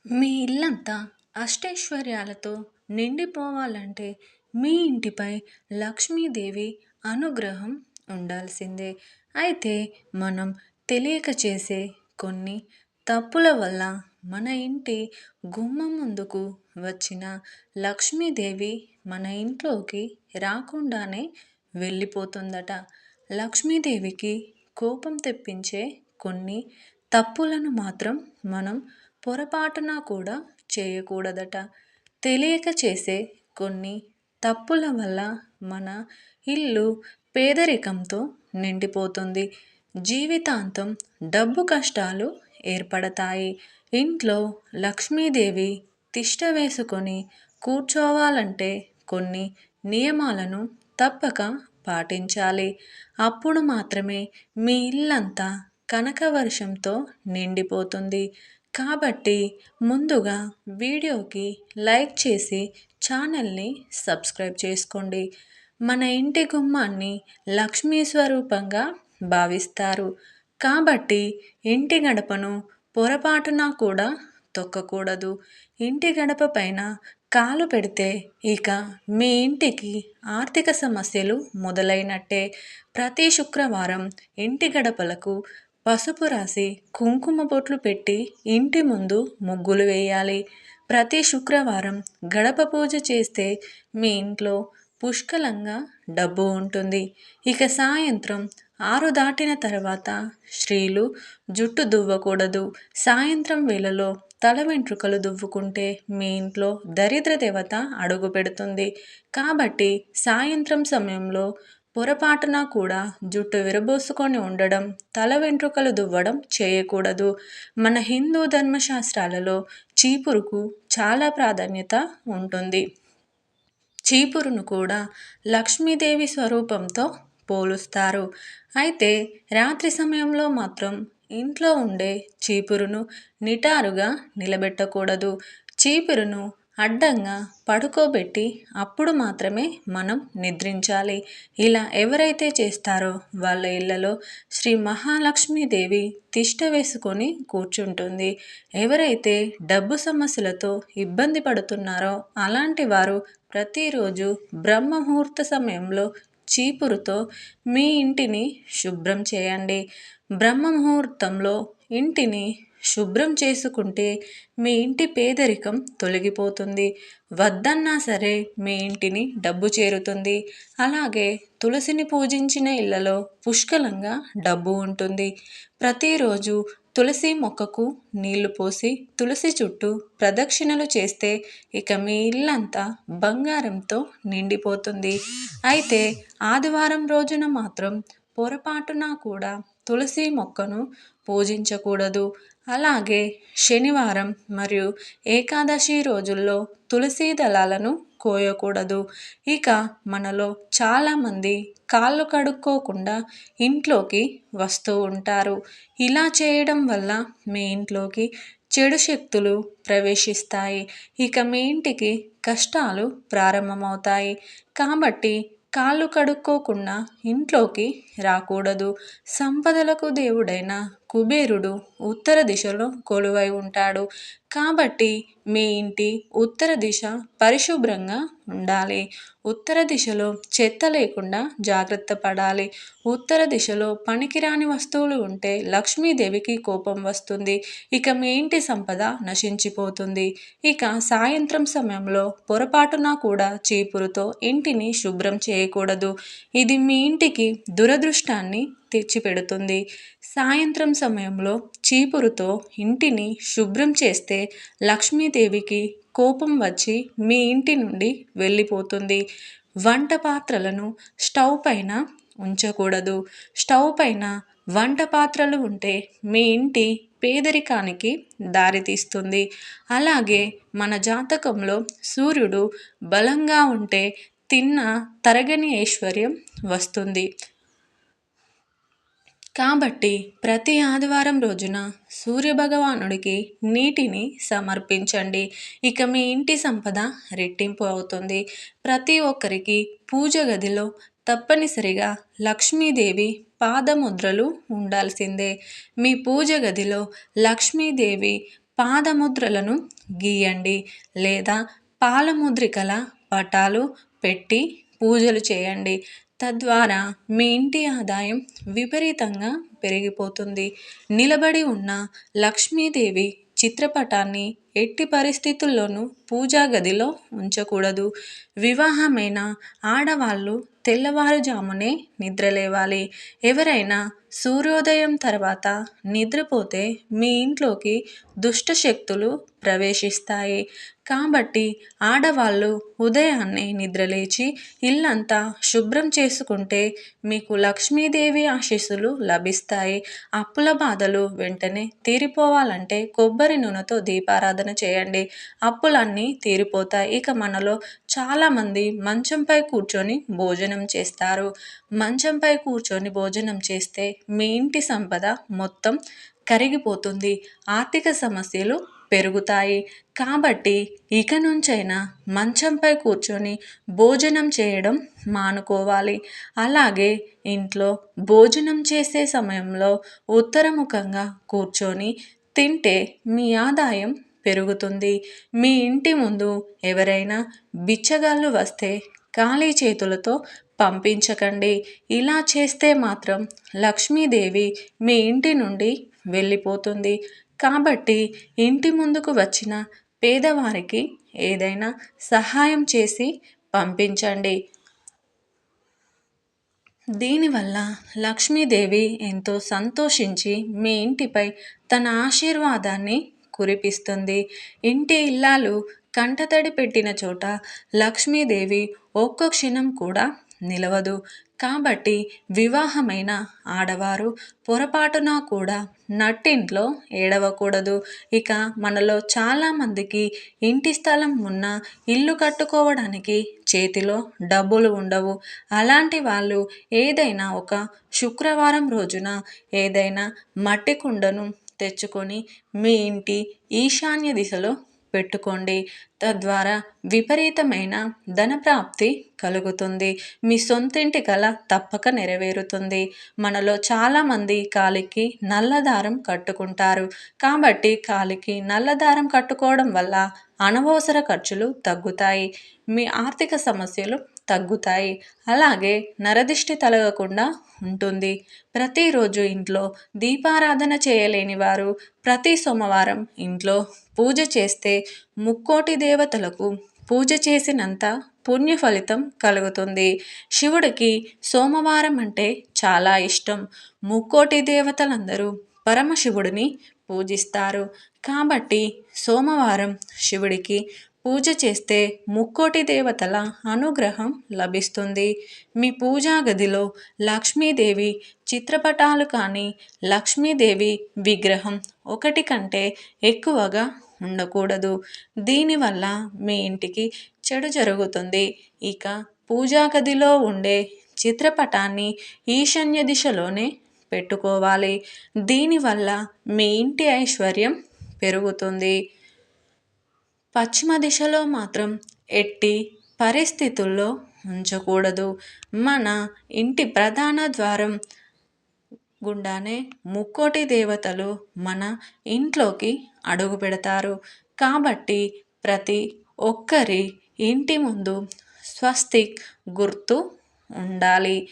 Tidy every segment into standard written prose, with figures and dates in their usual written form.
మీ ఇల్లంతా అష్టైశ్వర్యాలతో నిండిపోవాలంటే మీ ఇంటిపై లక్ష్మీదేవి అనుగ్రహం ఉండాల్సిందే. అయితే మనం తెలియక చేసే కొన్ని తప్పుల వల్ల మన ఇంటి గుమ్మం ముందుకు వచ్చిన లక్ష్మీదేవి మన ఇంట్లోకి రాకుండానే వెళ్ళిపోతుందట. లక్ష్మీదేవికి కోపం తెప్పించే కొన్ని తప్పులను మాత్రం మనం పొరపాటున కూడా చేయకూడదట. తెలియక చేసే కొన్ని తప్పుల వల్ల మన ఇల్లు పేదరికంతో నిండిపోతుంది. జీవితాంతం డబ్బు కష్టాలు ఏర్పడతాయి. ఇంట్లో లక్ష్మీదేవి తిష్ట వేసుకొని కూర్చోవాలంటే కొన్ని నియమాలను తప్పక పాటించాలి. అప్పుడు మాత్రమే మీ ఇల్లంతా కనకవర్షంతో నిండిపోతుంది. కాబట్టి ముందుగా వీడియోకి లైక్ చేసి ఛానల్ని సబ్స్క్రైబ్ చేసుకోండి. మన ఇంటి గుమ్మాన్ని లక్ష్మీ స్వరూపంగా భావిస్తారు. కాబట్టి ఇంటి గడపను పొరపాటున కూడా తొక్కకూడదు. ఇంటి గడప పైన కాలు పెడితే ఇక మీ ఇంటికి ఆర్థిక సమస్యలు మొదలైనట్టే. ప్రతి శుక్రవారం ఇంటి గడపలకు పసుపు రాసి కుంకుమ బొట్లు పెట్టి ఇంటి ముందు ముగ్గులు వేయాలి. ప్రతి శుక్రవారం గడప పూజ చేస్తే మీ ఇంట్లో పుష్కలంగా డబ్బు ఉంటుంది. ఇక సాయంత్రం 6 దాటిన తర్వాత స్త్రీలు జుట్టు దువ్వకూడదు. సాయంత్రం వేళలో తల వెంట్రుకలు దువ్వుకుంటే మీ ఇంట్లో దరిద్ర దేవత అడుగు పెడుతుంది. కాబట్టి సాయంత్రం సమయంలో పొరపాటున కూడా జుట్టు విరబోసుకొని ఉండడం, తల వెంట్రుకలు దువ్వడం చేయకూడదు. మన హిందూ ధర్మశాస్త్రాలలో చీపురుకు చాలా ప్రాధాన్యత ఉంటుంది. చీపురును కూడా లక్ష్మీదేవి స్వరూపంతో పోలుస్తారు. అయితే రాత్రి సమయంలో మాత్రం ఇంట్లో ఉండే చీపురును నిటారుగా నిలబెట్టకూడదు. చీపురును అడ్డంగా పడుకోబెట్టి అప్పుడు మాత్రమే మనం నిద్రించాలి. ఇలా ఎవరైతే చేస్తారో వాళ్ళ ఇళ్లలో శ్రీ మహాలక్ష్మీదేవి తిష్ట వేసుకొని కూర్చుంటుంది. ఎవరైతే డబ్బు సమస్యలతో ఇబ్బంది పడుతున్నారో అలాంటి వారు ప్రతిరోజు బ్రహ్మ ముహూర్త సమయంలో చీపురుతో మీ ఇంటిని శుభ్రం చేయండి. బ్రహ్మ ముహూర్తంలో ఇంటిని శుభ్రం చేసుకుంటే మీ ఇంటి పేదరికం తొలగిపోతుంది. వద్దన్నా సరే మీ ఇంటిని డబ్బు చేరుతుంది. అలాగే తులసిని పూజించిన ఇళ్లలో పుష్కలంగా డబ్బు ఉంటుంది. ప్రతిరోజు తులసి మొక్కకు నీళ్లు పోసి తులసి చుట్టూ ప్రదక్షిణలు చేస్తే ఇక మీ ఇల్లంతా బంగారంతో నిండిపోతుంది. అయితే ఆదివారం రోజున మాత్రం పొరపాటున కూడా తులసి మొక్కను పూజించకూడదు. అలాగే శనివారం మరియు ఏకాదశి రోజుల్లో తులసి దళాలను కోయకూడదు. ఇక మనలో చాలామంది కాళ్ళు కడుక్కోకుండా ఇంట్లోకి వస్తూ ఉంటారు. ఇలా చేయడం వల్ల మీ ఇంట్లోకి చెడు శక్తులు ప్రవేశిస్తాయి. ఇక మీ ఇంటికి కష్టాలు ప్రారంభమవుతాయి. కాబట్టి కాళ్ళు కడుక్కోకుండా ఇంట్లోకి రాకూడదు. సంపదలకు దేవుడైన కుబేరుడు ఉత్తర దిశలో కొలువై ఉంటాడు. కాబట్టి మీ ఇంటి ఉత్తర దిశ పరిశుభ్రంగా ఉండాలి. ఉత్తర దిశలో చెత్త లేకుండా జాగ్రత్త పడాలి. ఉత్తర దిశలో పనికిరాని వస్తువులు ఉంటే లక్ష్మీదేవికి కోపం వస్తుంది. ఇక మీ ఇంటి సంపద నశించిపోతుంది. ఇక సాయంత్రం సమయంలో పొరపాటున కూడా చీపురుతో ఇంటిని శుభ్రం చేయకూడదు. ఇది మీ ఇంటికి దురదృష్టాన్ని తెచ్చిపెడుతుంది. సాయంత్రం సమయంలో చీపురుతో ఇంటిని శుభ్రం చేస్తే లక్ష్మీదేవికి కోపం వచ్చి మీ ఇంటి నుండి వెళ్ళిపోతుంది. వంట పాత్రలను స్టవ్ పైన ఉంచకూడదు. స్టవ్ పైన వంట పాత్రలు ఉంటే మీ ఇంటి పేదరికానికి దారితీస్తుంది. అలాగే మన జాతకంలో సూర్యుడు బలంగా ఉంటే తిన్న తరగని ఐశ్వర్యం వస్తుంది. కాబట్టి ప్రతి ఆదివారం రోజున సూర్యభగవానుడికి నీటిని సమర్పించండి. ఇక మీ ఇంటి సంపద రెట్టింపు అవుతుంది. ప్రతి ఒక్కరికి పూజ గదిలో తప్పనిసరిగా లక్ష్మీదేవి పాదముద్రలు ఉండాల్సిందే. మీ పూజ గదిలో లక్ష్మీదేవి పాదముద్రలను గీయండి లేదా పాలముద్రికల పటాలు పెట్టి పూజలు చేయండి. తద్వారా మీ ఇంటి ఆదాయం విపరీతంగా పెరిగిపోతుంది. నిలబడి ఉన్న లక్ష్మీదేవి చిత్రపటాన్ని ఎట్టి పరిస్థితుల్లోనూ పూజా గదిలో ఉంచకూడదు. వివాహమైన ఆడవాళ్ళు తెల్లవారుజామునే నిద్రలేవాలి. ఎవరైనా సూర్యోదయం తర్వాత నిద్రపోతే మీ ఇంట్లోకి దుష్ట శక్తులు ప్రవేశిస్తాయి. కాబట్టి ఆడవాళ్ళు ఉదయాన్నే నిద్రలేచి ఇల్లంతా శుభ్రం చేసుకుంటే మీకు లక్ష్మీదేవి ఆశీస్సులు లభిస్తాయి. అప్పుల బాధలు వెంటనే తీరిపోవాలంటే కొబ్బరి నూనెతో దీపారాధన చేయండి. అప్పులన్నీ తీరిపోతాయి. ఇక మనలో చాలామంది మంచంపై కూర్చొని భోజనం చేస్తారు. మంచంపై కూర్చొని భోజనం చేస్తే మీ ఇంటి సంపద మొత్తం కరిగిపోతుంది. ఆర్థిక సమస్యలు పెరుగుతాయి. కాబట్టి ఇక నుంచైనా మంచంపై కూర్చొని భోజనం చేయడం మానుకోవాలి. అలాగే ఇంట్లో భోజనం చేసే సమయంలో ఉత్తరముఖంగా కూర్చొని తింటే మీ ఆదాయం పెరుగుతుంది. మీ ఇంటి ముందు ఎవరైనా బిచ్చగాళ్ళు వస్తే ఖాళీ చేతులతో పంపించకండి. ఇలా చేస్తే మాత్రం లక్ష్మీదేవి మీ ఇంటి నుండి వెళ్ళిపోతుంది. కాబట్టి ఇంటి ముందుకు వచ్చిన పేదవారికి ఏదైనా సహాయం చేసి పంపించండి. దీనివల్ల లక్ష్మీదేవి ఎంతో సంతోషించి మీ ఇంటిపై తన ఆశీర్వాదాన్ని కురిపిస్తుంది. ఇంటి ఇల్లాలు కంటతడి పెట్టిన చోట లక్ష్మీదేవి ఒక్క క్షణం కూడా నిలవదు. కాబట్టి వివాహమైన ఆడవారు పొరపాటున కూడా నట్టింట్లో ఏడవకూడదు. ఇక మనలో చాలామందికి ఇంటి స్థలం ఉన్న ఇల్లు కట్టుకోవడానికి చేతిలో డబ్బులు ఉండవు. అలాంటి వాళ్ళు ఏదైనా ఒక శుక్రవారం రోజున ఏదైనా మట్టి కుండను తెచ్చుకొని మీ ఇంటి ఈశాన్య దిశలో పెట్టుకోండి. తద్వారా విపరీతమైన ధనప్రాప్తి కలుగుతుంది. మీ సొంతింటి కల తప్పక నెరవేరుతుంది. మనలో చాలామంది కాలికి నల్లదారం కట్టుకుంటారు. కాబట్టి కాలికి నల్లదారం కట్టుకోవడం వల్ల అనవసర ఖర్చులు తగ్గుతాయి. మీ ఆర్థిక సమస్యలు తగ్గుతాయి. అలాగే నరదిష్టి తొలగకుండా ఉంటుంది. ప్రతిరోజు ఇంట్లో దీపారాధన చేయలేని వారు ప్రతి సోమవారం ఇంట్లో పూజ చేస్తే ముక్కోటి దేవతలకు పూజ చేసినంత పుణ్య ఫలితం కలుగుతుంది. శివుడికి సోమవారం అంటే చాలా ఇష్టం. ముక్కోటి దేవతలందరూ పరమశివుడిని పూజిస్తారు. కాబట్టి సోమవారం శివుడికి పూజ చేస్తే ముక్కోటి దేవతల అనుగ్రహం లభిస్తుంది. మీ పూజా గదిలో లక్ష్మీదేవి చిత్రపటాలు కానీ లక్ష్మీదేవి విగ్రహం ఒకటి కంటే ఎక్కువగా ఉండకూడదు. దీనివల్ల మీ ఇంటికి చెడు జరుగుతుంది. ఇక పూజా గదిలో ఉండే చిత్రపటాన్ని ఈశాన్య దిశలోనే పెట్టుకోవాలి. దీనివల్ల మీ ఇంటి ఐశ్వర్యం పెరుగుతుంది. పశ్చిమ దిశలో మాత్రం ఎట్టి పరిస్థితుల్లో ఉంచకూడదు. మన ఇంటి ప్రధాన ద్వారం గుండానే ముక్కోటి దేవతలు మన ఇంట్లోకి అడుగు పెడతారు. కాబట్టి ప్రతి ఒక్కరి ఇంటి ముందు స్వస్తిక్ గుర్తు ఉండాలి.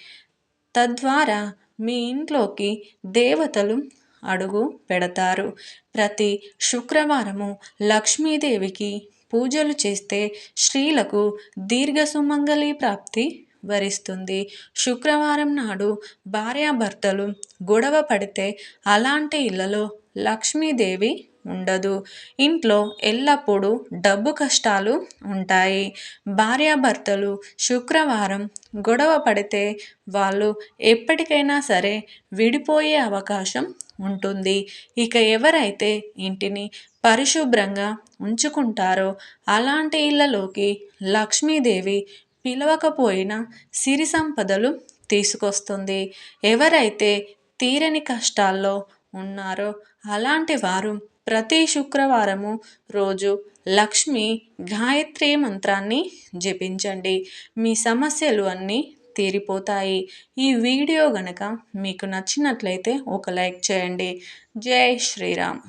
తద్వారా మీ ఇంట్లోకి దేవతలు అడుగు పెడతారు. ప్రతి శుక్రవారము లక్ష్మీదేవికి పూజలు చేస్తే స్త్రీలకు దీర్ఘ సుమంగళి ప్రాప్తి వరిస్తుంది. శుక్రవారం నాడు భార్యాభర్తలు గొడవ పడితే అలాంటి ఇళ్లలో లక్ష్మీదేవి ఉండదు. ఇంట్లో ఎల్లప్పుడూ డబ్బు కష్టాలు ఉంటాయి. భార్యాభర్తలు శుక్రవారం గొడవ పడితే వాళ్ళు ఎప్పటికైనా సరే విడిపోయే అవకాశం ఉంటుంది. ఇక ఎవరైతే ఇంటిని పరిశుభ్రంగా ఉంచుకుంటారో అలాంటి ఇళ్లలోకి లక్ష్మీదేవి పిలవకపోయినా సిరి సంపదలు తీసుకొస్తుంది. ఎవరైతే తీరని కష్టాల్లో ఉన్నారో అలాంటి వారు ప్రతి శుక్రవారము రోజు లక్ష్మి గాయత్రి మంత్రాన్ని జపించండి. మీ సమస్యలు అన్నీ తీరిపోతాయి. ఈ వీడియో గనక మీకు నచ్చినట్లయితే ఒక లైక్ చేయండి. జై శ్రీరామ్.